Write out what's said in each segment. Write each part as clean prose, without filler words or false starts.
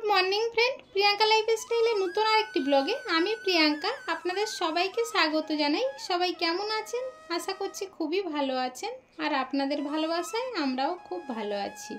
Good morning friend Priyanka लाइफस्टाइले नतून आरेकटी ब्लगे आमी प्रियंका आपनादेर सबाइके स्वागत जानाई। सबाई केमन आछेन? आशा करछि खूबই भालो आछेन और आपनादेर भालोबासाय आमराओ खूब भालो आछि।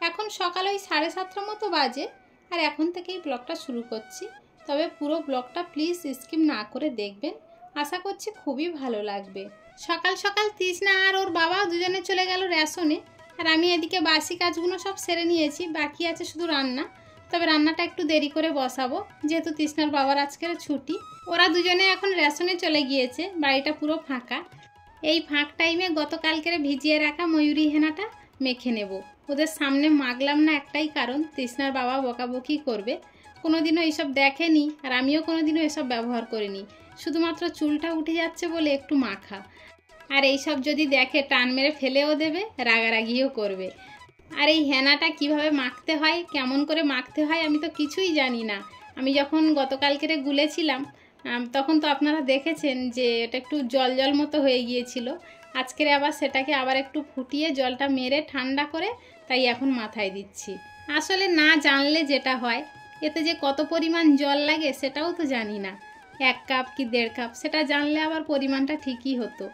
एखन सकाल ओई 7:30 मतो बाजे और एखन थेकेई ब्लगटा शुरू करछि। तबे पुरो ब्लगटा प्लिज स्किप ना करे देखबेन, आशा करछि खूबই भालो लागबे। सकाल सकाल तृष्णा और ओर बाबा दुजने चले गेल रेशने और आमी एदिके बासी काजगुलो सब सेरे निয়েছি, बाकी आछे शुधु रान्ना। तबे रान्नाटा एकटू देरी करे बसाबो जेहेतु तृष्णार बाबार आजकेर छुटी। ओरा दुजने एखन रेशने चले गिয়েছে, बाड़ीटा पुरो फाँका। এই ফাঁক টাইমে গতকালকের ভিজিয়ে রাখা ময়ূরী হেনাটা মেখে নেব। ওদের সামনে মাগলাম না একটাই কারণ, তৃষ্ণার বাবা বকাবকি করবে। কোনোদিনও এইসব দেখেনি আর আমিও কোনোদিনও এসব ব্যবহার করিনি, শুধুমাত্র চুলটা উঠে যাচ্ছে বলে একটু মাখা। আর এইসব যদি দেখে টান মেরে ফেলেও দেবে, রাগারাগিও করবে। আর এই হেনাটা কিভাবে মাখতে হয়, কেমন করে মাখতে হয় আমি তো কিছুই জানি না। আমি যখন গতকালকের গুলেছিলাম তখন তো আপনারা দেখেছেন যে এটা একটু জল জল মতো হয়ে গিয়েছিল। আজকের আবার সেটাকে আবার একটু ফুটিয়ে জলটা মেরে ঠান্ডা করে তাই এখন মাথায় দিচ্ছি। আসলে না জানলে যেটা হয়, এতে যে কত পরিমাণ জল লাগে সেটাও তো জানি না, 1 কাপ কি 1.5 কাপ, সেটা জানলে আবার পরিমাণটা ঠিকই হতো।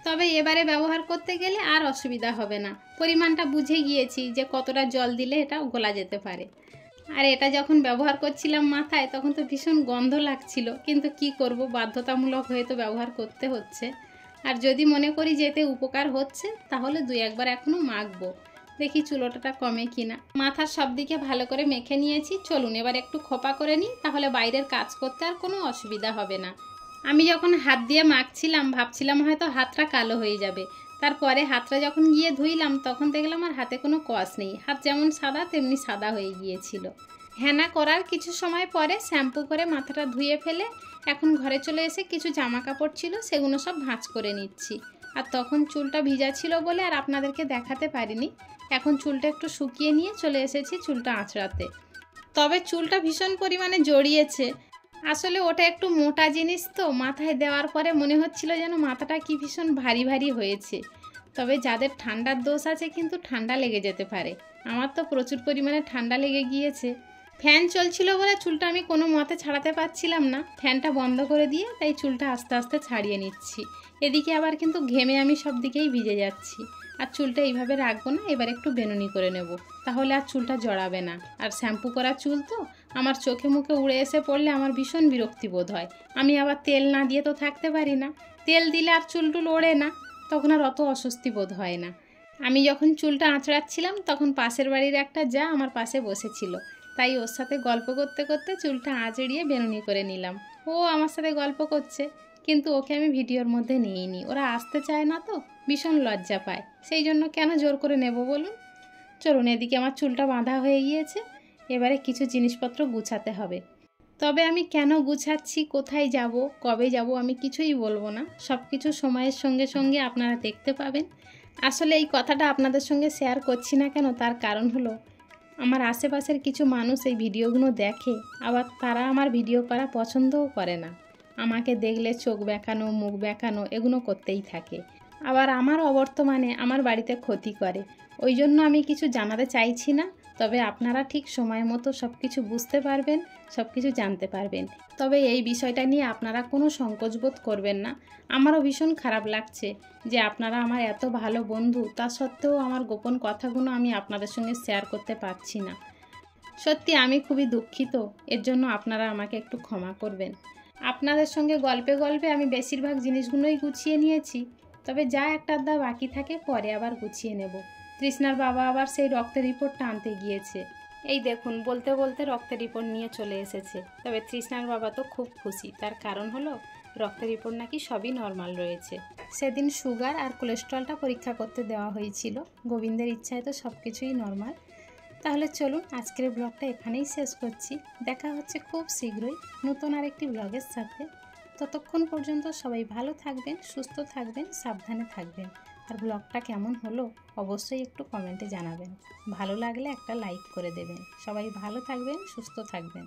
তবে এবারে ব্যবহার করতে গেলে আর অসুবিধা হবে না, পরিমাণটা বুঝে গিয়েছি যে কতটা জল দিলে এটা গলা যেতে পারে। আর এটা যখন ব্যবহার করছিলাম মাথায় তখন তো ভীষণ গন্ধ লাগছিল, কিন্তু কি করব, বাধ্যতামূলক হয়ে তো ব্যবহার করতে হচ্ছে। আর যদি মনে করি যে এতে উপকার হচ্ছে তাহলে 2-1 বার এখনও মাখবো, দেখি চুলোটাটা কমে কিনা। মাথার সব দিকে ভালো করে মেখে নিয়েছি, চলুন এবার একটু খোপা করে নিই, তাহলে বাইরের কাজ করতে আর কোনো অসুবিধা হবে না। আমি যখন হাত দিয়ে মাখছিলাম ভাবছিলাম হয়তো হাতটা কালো হয়ে যাবে, তারপরে হাতটা যখন গিয়ে ধুইলাম তখন দেখলাম আর হাতে কোনো কস নেই, হাত যেমন সাদা তেমনি সাদা হয়ে গিয়েছিল। হেনা করার কিছু সময় পরে শ্যাম্পু করে মাথাটা ধুয়ে ফেলে এখন ঘরে চলে এসে কিছু জামা কাপড় ছিল সেগুলো সব ভাঁজ করে নিচ্ছি। আর তখন চুলটা ভিজা ছিল বলে আর আপনাদেরকে দেখাতে পারিনি। এখন চুলটা একটু শুকিয়ে নিয়ে চলে এসেছি চুলটা আঁচড়াতে। তবে চুলটা ভীষণ পরিমাণে জড়িয়েছে, আসলে ওটা একটু মোটা জিনিস তো মাথায় দেওয়ার পরে মনে হচ্ছিল যেন মাথাটা কি ভীষণ ভারী ভারী হয়েছে। তবে যাদের ঠান্ডার দোষ আছে কিন্তু ঠান্ডা লেগে যেতে পারে, আমার তো প্রচুর পরিমাণে ঠান্ডা লেগে গিয়েছে। ফ্যান চলছিল বলে চুলটা আমি কোনো মতে ছাড়াতে পারছিলাম না, ফ্যানটা বন্ধ করে দিয়ে তাই চুলটা আস্তে আস্তে ছাড়িয়ে নিচ্ছি। এদিকে আবার কিন্তু ঘেমে আমি সব দিকেই ভিজে যাচ্ছি। আর চুলটা এইভাবে রাখবো না, এবার একটু বেনুনি করে নেব, তাহলে আর চুলটা জড়াবে না। আর শ্যাম্পু করা চুল তো আমার চোখে মুখে উড়ে এসে পড়লে আমার ভীষণ বিরক্তি বোধ হয়। আমি আবার তেল না দিয়ে তো থাকতে পারি না, তেল দিলে আর চুল টুল ওড়ে না, তখন আর অত অস্বস্তি বোধ হয় না। আমি যখন চুলটা আঁচড়াচ্ছিলাম তখন পাশের বাড়ির একটা যা আমার পাশে বসেছিল, তাই ওর সাথে গল্প করতে করতে চুলটা আঁচড়িয়ে বেনুনি করে নিলাম। ও আমার সাথে গল্প করছে, কিন্তু ওকে আমি ভিডিওর মধ্যে নিইনি, ওরা আসতে চায় না তো ভীষণ লজ্জা পায়, সেই জন্য কেন জোর করে নেব বলুন। চলুন, এদিকে আমার চুলটা বাঁধা হয়ে গিয়েছে, এবারে কিছু জিনিসপত্র গুছাতে হবে। তবে আমি কেন গুছাচ্ছি, কোথায় যাব, কবে যাব আমি কিছুই বলবো না, সব কিছু সময়ের সঙ্গে সঙ্গে আপনারা দেখতে পাবেন। আসলে এই কথাটা আপনাদের সঙ্গে শেয়ার করছি না কেন, তার কারণ হলো আমার আশেপাশের কিছু মানুষ এই ভিডিওগুলো দেখে, আবার তারা আমার ভিডিও করা পছন্দও করে না, আমাকে দেখলে চোখ বেঁকানো মুখ বেঁকানো এগুলো করতেই থাকে, আবার আমার অবর্তমানে আমার বাড়িতে ক্ষতি করে। ওই জন্য আমি কিছু জানাতে চাইছি না। তবে আপনারা ঠিক সময় মতো সব কিছু বুঝতে পারবেন, সব কিছু জানতে পারবেন। তবে এই বিষয়টা নিয়ে আপনারা কোনো সংকোচবোধ করবেন না। আমারও ভীষণ খারাপ লাগছে যে আপনারা আমার এত ভালো বন্ধু, তা সত্ত্বেও আমার গোপন কথাগুলো আমি আপনাদের সঙ্গে শেয়ার করতে পারছি না। সত্যি আমি খুবই দুঃখিত, এর জন্য আপনারা আমাকে একটু ক্ষমা করবেন। আপনাদের সঙ্গে গল্পে গল্পে আমি বেশিরভাগ জিনিসগুলোই গুছিয়ে নিয়েছি, তবে যা একটা আধটা বাকি থাকে পরে আবার গুছিয়ে নেব। তৃষ্ণার বাবা আবার সেই রক্তের রিপোর্টটা আনতে গিয়েছে, এই দেখুন বলতে বলতে রক্তের রিপোর্ট নিয়ে চলে এসেছে। তবে তৃষ্ণার বাবা তো খুব খুশি, তার কারণ হলো রক্তের রিপোর্ট নাকি সবই নর্মাল রয়েছে। সেদিন সুগার আর কোলেস্ট্রলটা পরীক্ষা করতে দেওয়া হয়েছিল, গোবিন্দের ইচ্ছায় তো সব কিছুই নর্মাল। তাহলে চলুন আজকের ব্লগটা এখানেই শেষ করছি, দেখা হচ্ছে খুব শীঘ্রই নতুন আরেকটি ব্লগের সাথে। ততক্ষণ পর্যন্ত সবাই ভালো থাকবেন, সুস্থ থাকবেন, সাবধানে থাকবেন। আর ব্লগটা কেমন হলো অবশ্যই একটু কমেন্টে জানাবেন, ভালো লাগলে একটা লাইক করে দেবেন। সবাই ভালো থাকবেন, সুস্থ থাকবেন।